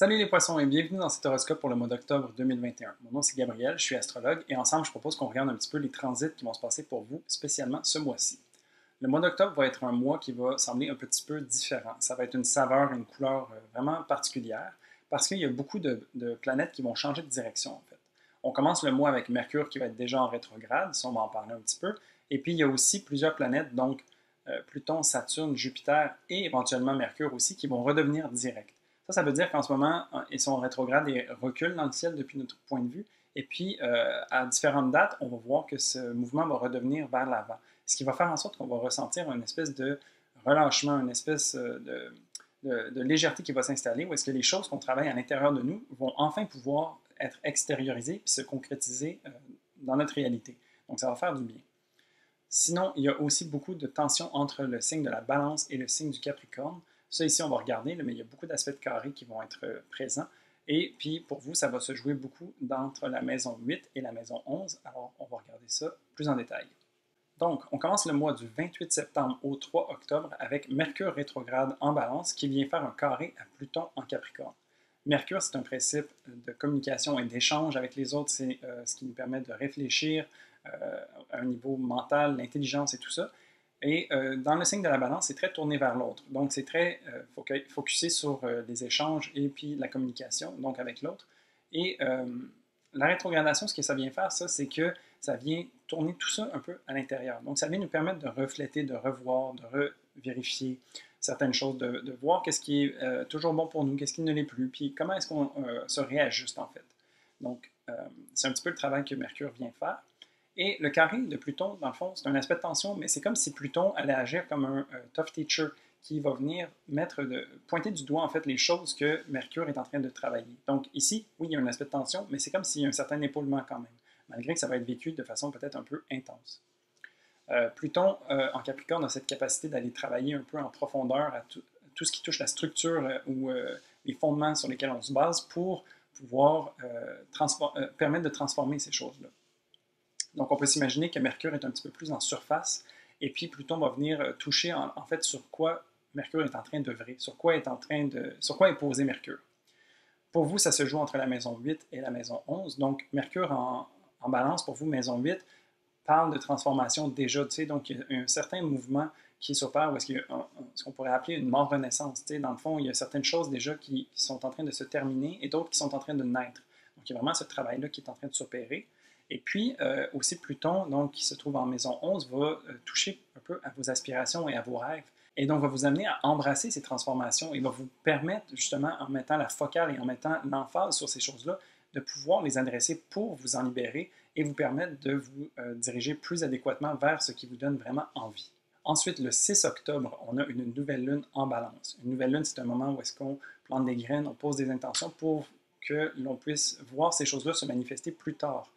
Salut les poissons et bienvenue dans cet horoscope pour le mois d'octobre 2021. Mon nom c'est Gabriel, je suis astrologue et ensemble je propose qu'on regarde un petit peu les transits qui vont se passer pour vous, spécialement ce mois-ci. Le mois d'octobre va être un mois qui va sembler un petit peu différent. Ça va être une saveur, une couleur vraiment particulière parce qu'il y a beaucoup de planètes qui vont changer de direction en fait. On commence le mois avec Mercure qui va être déjà en rétrograde, ça on va en parler un petit peu, et puis il y a aussi plusieurs planètes, donc Pluton, Saturne, Jupiter et éventuellement Mercure aussi, qui vont redevenir directs. Ça veut dire qu'en ce moment, ils sont en rétrograde et reculent dans le ciel depuis notre point de vue. Et puis, à différentes dates, on va voir que ce mouvement va redevenir vers l'avant. Ce qui va faire en sorte qu'on va ressentir une espèce de relâchement, une espèce de légèreté qui va s'installer, où est-ce que les choses qu'on travaille à l'intérieur de nous vont enfin pouvoir être extériorisées puis se concrétiser dans notre réalité. Donc, ça va faire du bien. Sinon, il y a aussi beaucoup de tensions entre le signe de la Balance et le signe du Capricorne. Ça, ici, on va regarder, mais il y a beaucoup d'aspects de carré qui vont être présents. Et puis, pour vous, ça va se jouer beaucoup entre la maison 8 et la maison 11. Alors, on va regarder ça plus en détail. Donc, on commence le mois du 28 septembre au 3 octobre avec Mercure rétrograde en Balance qui vient faire un carré à Pluton en Capricorne. Mercure, c'est un principe de communication et d'échange avec les autres. C'est ce qui nous permet de réfléchir à un niveau mental, l'intelligence et tout ça. Et dans le signe de la balance, c'est très tourné vers l'autre. Donc, c'est très focusé sur les échanges et puis la communication, donc avec l'autre. Et la rétrogradation, ce que ça vient faire, ça, c'est que ça vient tourner tout ça un peu à l'intérieur. Donc, ça vient nous permettre de refléter, de revoir, de revérifier certaines choses, de voir qu'est-ce qui est toujours bon pour nous, qu'est-ce qui ne l'est plus, puis comment est-ce qu'on se réajuste en fait. Donc, c'est un petit peu le travail que Mercure vient faire. Et le carré de Pluton, dans le fond, c'est un aspect de tension, mais c'est comme si Pluton allait agir comme un tough teacher qui va venir pointer du doigt en fait les choses que Mercure est en train de travailler. Donc ici, oui, il y a un aspect de tension, mais c'est comme s'il y a un certain épaulement quand même, malgré que ça va être vécu de façon peut-être un peu intense. Pluton en Capricorne a cette capacité d'aller travailler un peu en profondeur à tout ce qui touche la structure ou les fondements sur lesquels on se base pour pouvoir permettre de transformer ces choses-là. Donc, on peut s'imaginer que Mercure est un petit peu plus en surface, et puis Pluton va venir toucher en fait sur quoi Mercure est en train d'œuvrer, sur quoi est posé Mercure. Pour vous, ça se joue entre la maison 8 et la maison 11. Donc, Mercure en balance, pour vous, maison 8, parle de transformation déjà, tu sais, donc il y a un certain mouvement qui s'opère, ou est-ce qu'il y a ce qu'on pourrait appeler une mort-renaissance. Tu sais, dans le fond, il y a certaines choses déjà qui sont en train de se terminer et d'autres qui sont en train de naître. Donc, il y a vraiment ce travail-là qui est en train de s'opérer. Et puis, aussi Pluton, donc, qui se trouve en maison 11, va toucher un peu à vos aspirations et à vos rêves. Et donc, va vous amener à embrasser ces transformations et va vous permettre, justement, en mettant la focale et en mettant l'emphase sur ces choses-là, de pouvoir les adresser pour vous en libérer et vous permettre de vous diriger plus adéquatement vers ce qui vous donne vraiment envie. Ensuite, le 6 octobre, on a une nouvelle lune en balance. Une nouvelle lune, c'est un moment où est-ce qu'on plante des graines, on pose des intentions pour que l'on puisse voir ces choses-là se manifester plus tard.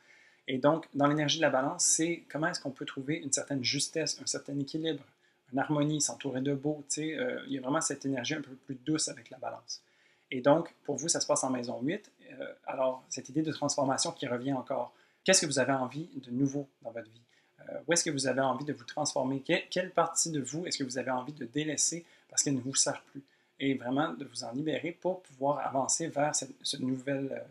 Et donc, dans l'énergie de la balance, c'est comment est-ce qu'on peut trouver une certaine justesse, un certain équilibre, une harmonie, s'entourer de beau. Il y a vraiment cette énergie un peu plus douce avec la balance. Et donc, pour vous, ça se passe en maison 8. Alors, cette idée de transformation qui revient encore. Qu'est-ce que vous avez envie de nouveau dans votre vie? Où est-ce que vous avez envie de vous transformer? Quelle partie de vous est-ce que vous avez envie de délaisser parce qu'elle ne vous sert plus? Et vraiment de vous en libérer pour pouvoir avancer vers cette nouvelle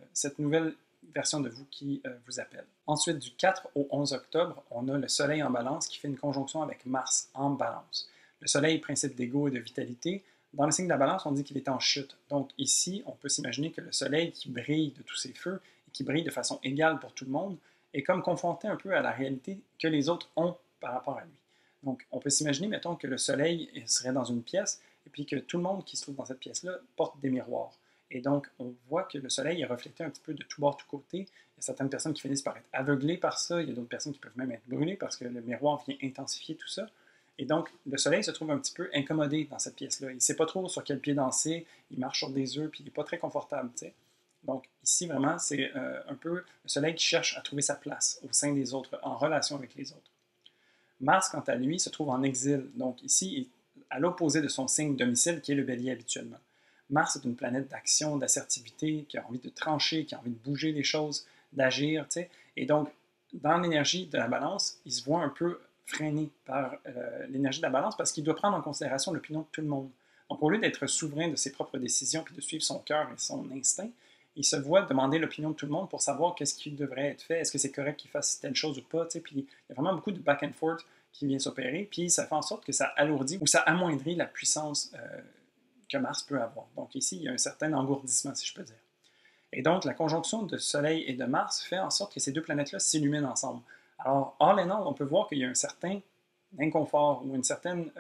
version de vous qui vous appelle. Ensuite, du 4 au 11 octobre, on a le Soleil en balance qui fait une conjonction avec Mars en balance. Le Soleil, principe d'ego et de vitalité. Dans le signe de la balance, on dit qu'il est en chute. Donc ici, on peut s'imaginer que le Soleil qui brille de tous ses feux et qui brille de façon égale pour tout le monde est comme confronté un peu à la réalité que les autres ont par rapport à lui. Donc on peut s'imaginer, mettons, que le Soleil serait dans une pièce et puis que tout le monde qui se trouve dans cette pièce-là porte des miroirs. Et donc, on voit que le soleil est reflété un petit peu de tout bord, tout côté. Il y a certaines personnes qui finissent par être aveuglées par ça. Il y a d'autres personnes qui peuvent même être brûlées parce que le miroir vient intensifier tout ça. Et donc, le soleil se trouve un petit peu incommodé dans cette pièce-là. Il ne sait pas trop sur quel pied danser. Il marche sur des œufs, puis il n'est pas très confortable, tu sais. Donc, ici, vraiment, c'est un peu le soleil qui cherche à trouver sa place au sein des autres, en relation avec les autres. Mars, quant à lui, se trouve en exil. Donc, ici, à l'opposé de son signe domicile, qui est le bélier habituellement. Mars est une planète d'action, d'assertivité, qui a envie de trancher, qui a envie de bouger les choses, d'agir, tu sais. Et donc, dans l'énergie de la balance, il se voit un peu freiné par l'énergie de la balance parce qu'il doit prendre en considération l'opinion de tout le monde. Donc, au lieu d'être souverain de ses propres décisions puis de suivre son cœur et son instinct, il se voit demander l'opinion de tout le monde pour savoir qu'est-ce qui devrait être fait, est-ce que c'est correct qu'il fasse telle chose ou pas, puis il y a vraiment beaucoup de back and forth qui vient s'opérer, puis ça fait en sorte que ça alourdit ou ça amoindrit la puissance que Mars peut avoir. Donc ici, il y a un certain engourdissement, si je peux dire. Et donc, la conjonction de Soleil et de Mars fait en sorte que ces deux planètes-là s'illuminent ensemble. Alors, all in all, on peut voir qu'il y a un certain inconfort ou une certaine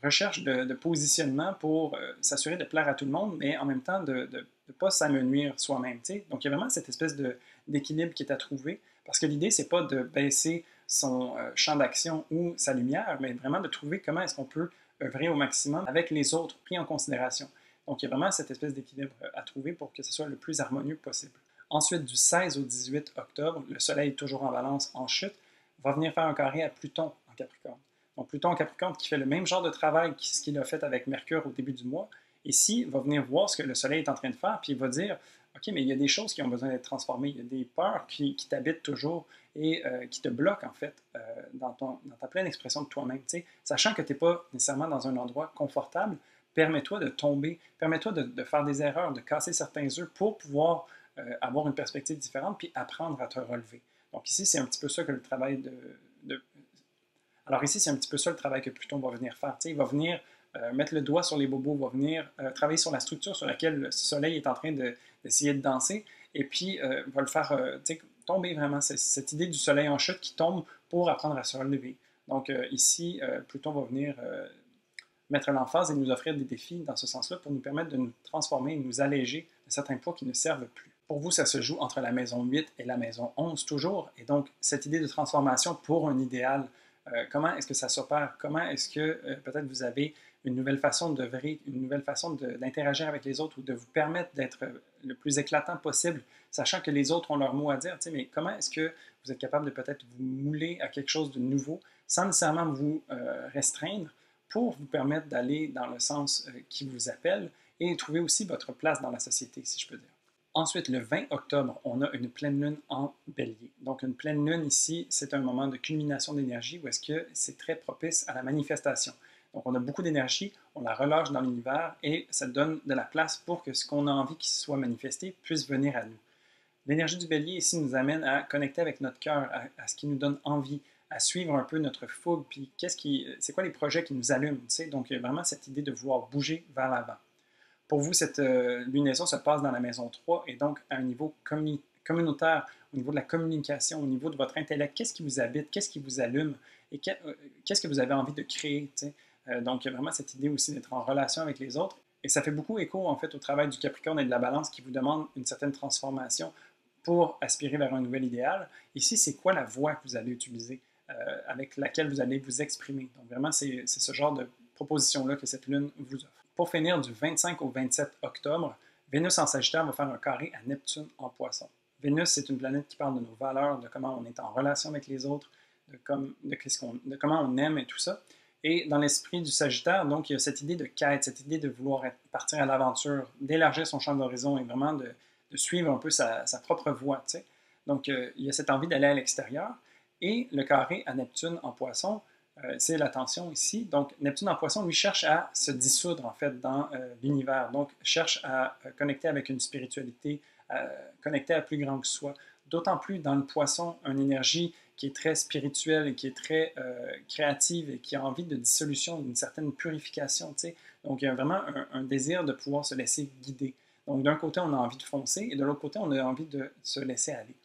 recherche de positionnement pour s'assurer de plaire à tout le monde, mais en même temps de ne pas s'amenuire soi-même. T'sais? Donc, il y a vraiment cette espèce d'équilibre qui est à trouver, parce que l'idée, c'est pas de baisser son champ d'action ou sa lumière, mais vraiment de trouver comment est-ce qu'on peut œuvrer au maximum avec les autres pris en considération. Donc, il y a vraiment cette espèce d'équilibre à trouver pour que ce soit le plus harmonieux possible. Ensuite, du 16 au 18 octobre, le Soleil, toujours en balance, en chute, va venir faire un carré à Pluton en Capricorne. Donc, Pluton en Capricorne qui fait le même genre de travail que ce qu'il a fait avec Mercure au début du mois, ici, va venir voir ce que le Soleil est en train de faire, puis il va dire OK, mais il y a des choses qui ont besoin d'être transformées, il y a des peurs qui t'habitent toujours et qui te bloquent, en fait, dans ta pleine expression de toi-même. Sachant que tu n'es pas nécessairement dans un endroit confortable, permets-toi de tomber, permets-toi de faire des erreurs, de casser certains œufs pour pouvoir avoir une perspective différente puis apprendre à te relever. Donc ici, c'est un petit peu ça que le travail Alors ici, c'est un petit peu ça le travail que Pluton va venir faire. Il va venir mettre le doigt sur les bobos, va venir travailler sur la structure sur laquelle le Soleil est en train d'essayer de danser, et puis va le faire tomber vraiment. C'est cette idée du Soleil en chute qui tombe pour apprendre à se relever. Donc ici, Pluton va venir mettre l'emphase et nous offrir des défis dans ce sens-là pour nous permettre de nous transformer et nous alléger de certains poids qui ne servent plus. Pour vous, ça se joue entre la maison 8 et la maison 11 toujours, et donc cette idée de transformation pour un idéal, comment est-ce que ça s'opère? Comment est-ce que peut-être vous avez une nouvelle façon d'œuvrer, une nouvelle façon d'interagir avec les autres ou de vous permettre d'être le plus éclatant possible, sachant que les autres ont leur mot à dire, mais comment est-ce que vous êtes capable de peut-être vous mouler à quelque chose de nouveau sans nécessairement vous restreindre pour vous permettre d'aller dans le sens qui vous appelle et trouver aussi votre place dans la société, si je peux dire. Ensuite, le 20 octobre, on a une pleine lune en bélier. Donc, une pleine lune ici, c'est un moment de culmination d'énergie où est-ce que c'est très propice à la manifestation. Donc, on a beaucoup d'énergie, on la relâche dans l'univers et ça donne de la place pour que ce qu'on a envie qu'il soit manifesté puisse venir à nous. L'énergie du bélier ici nous amène à connecter avec notre cœur, à ce qui nous donne envie, à suivre un peu notre fougue, puis c'est quoi les projets qui nous allument, tu sais? Donc, il y a vraiment cette idée de vouloir bouger vers l'avant. Pour vous, cette lunaison se passe dans la maison 3 et donc à un niveau communautaire, au niveau de la communication, au niveau de votre intellect, qu'est-ce qui vous habite, qu'est-ce qui vous allume et qu'est-ce que vous avez envie de créer, tu sais? Donc, il y a vraiment cette idée aussi d'être en relation avec les autres. Et ça fait beaucoup écho, en fait, au travail du Capricorne et de la Balance qui vous demande une certaine transformation pour aspirer vers un nouvel idéal. Ici, c'est quoi la voie que vous allez utiliser, avec laquelle vous allez vous exprimer. Donc, vraiment, c'est ce genre de proposition-là que cette lune vous offre. Pour finir, du 25 au 27 octobre, Vénus en Sagittaire va faire un carré à Neptune en Poisson. Vénus, c'est une planète qui parle de nos valeurs, de comment on est en relation avec les autres, de comment on aime et tout ça. Et dans l'esprit du Sagittaire, donc, il y a cette idée de quête, cette idée de vouloir partir à l'aventure, d'élargir son champ d'horizon et vraiment de suivre un peu sa propre voie. Tu sais. Donc, il y a cette envie d'aller à l'extérieur. Et le carré à Neptune en Poisson, c'est la tension ici. Donc, Neptune en Poisson, lui, cherche à se dissoudre, en fait, dans l'univers. Donc, cherche à connecter avec une spiritualité, à connecter à plus grand que soi. D'autant plus dans le Poisson, une énergie qui est très spirituelle et qui est très créative et qui a envie de dissolution, d'une certaine purification. Tu sais. Donc, il y a vraiment un désir de pouvoir se laisser guider. Donc, d'un côté, on a envie de foncer et de l'autre côté, on a envie de se laisser aller.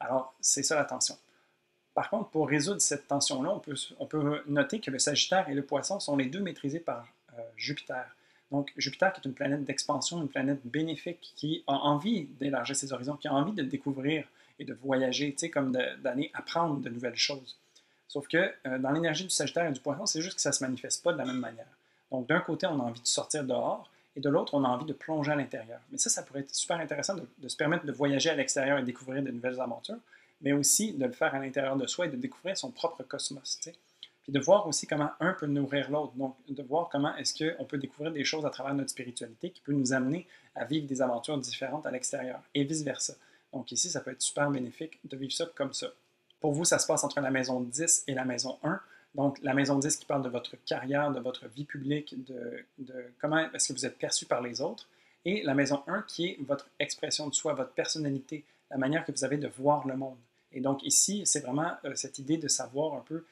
Alors, c'est ça la tension. Par contre, pour résoudre cette tension-là, on peut noter que le Sagittaire et le Poisson sont les deux maîtrisés par Jupiter. Donc, Jupiter qui est une planète d'expansion, une planète bénéfique qui a envie d'élargir ses horizons, qui a envie de découvrir et de voyager, tu sais, comme d'aller apprendre de nouvelles choses. Sauf que dans l'énergie du Sagittaire et du Poisson, c'est juste que ça ne se manifeste pas de la même manière. Donc, d'un côté, on a envie de sortir dehors, et de l'autre, on a envie de plonger à l'intérieur. Mais ça pourrait être super intéressant de se permettre de voyager à l'extérieur et de découvrir de nouvelles aventures, mais aussi de le faire à l'intérieur de soi et de découvrir son propre cosmos. Tu sais. Puis de voir aussi comment un peut nourrir l'autre. Donc, de voir comment est-ce qu'on peut découvrir des choses à travers notre spiritualité qui peut nous amener à vivre des aventures différentes à l'extérieur et vice-versa. Donc ici, ça peut être super bénéfique de vivre ça comme ça. Pour vous, ça se passe entre la maison 10 et la maison 1. Donc, la maison 10 qui parle de votre carrière, de votre vie publique, de comment est-ce que vous êtes perçu par les autres. Et la maison 1 qui est votre expression de soi, votre personnalité, la manière que vous avez de voir le monde. Et donc ici, c'est vraiment cette idée de savoir un peu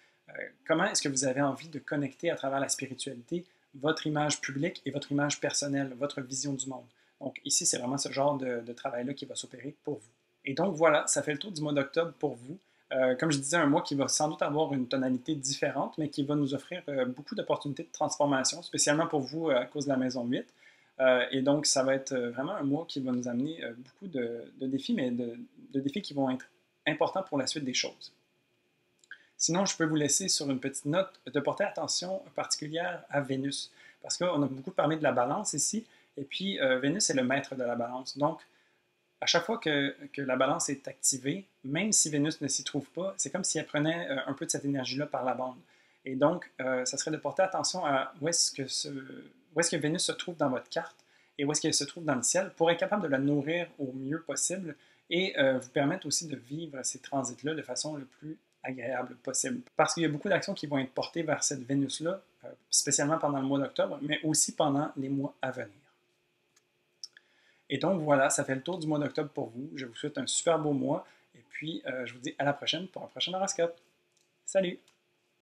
comment est-ce que vous avez envie de connecter à travers la spiritualité votre image publique et votre image personnelle, votre vision du monde. Donc ici, c'est vraiment ce genre de travail-là qui va s'opérer pour vous. Et donc voilà, ça fait le tour du mois d'octobre pour vous. Comme je disais, un mois qui va sans doute avoir une tonalité différente, mais qui va nous offrir beaucoup d'opportunités de transformation, spécialement pour vous à cause de la maison 8. Et donc, ça va être vraiment un mois qui va nous amener beaucoup de défis, mais de défis qui vont être importants pour la suite des choses. Sinon, je peux vous laisser sur une petite note de porter attention particulière à Vénus, parce qu'on a beaucoup parlé de la balance ici, et puis Vénus est le maître de la balance. Donc, à chaque fois que la balance est activée, même si Vénus ne s'y trouve pas, c'est comme si elle prenait un peu de cette énergie-là par la bande. Et donc, ça serait de porter attention à où est-ce que Vénus se trouve dans votre carte et où est-ce qu'elle se trouve dans le ciel pour être capable de la nourrir au mieux possible et vous permettre aussi de vivre ces transits-là de façon le plus agréable possible. Parce qu'il y a beaucoup d'actions qui vont être portées vers cette Vénus-là, spécialement pendant le mois d'octobre, mais aussi pendant les mois à venir. Et donc voilà, ça fait le tour du mois d'octobre pour vous. Je vous souhaite un super beau mois et puis je vous dis à la prochaine pour un prochain horoscope. Salut!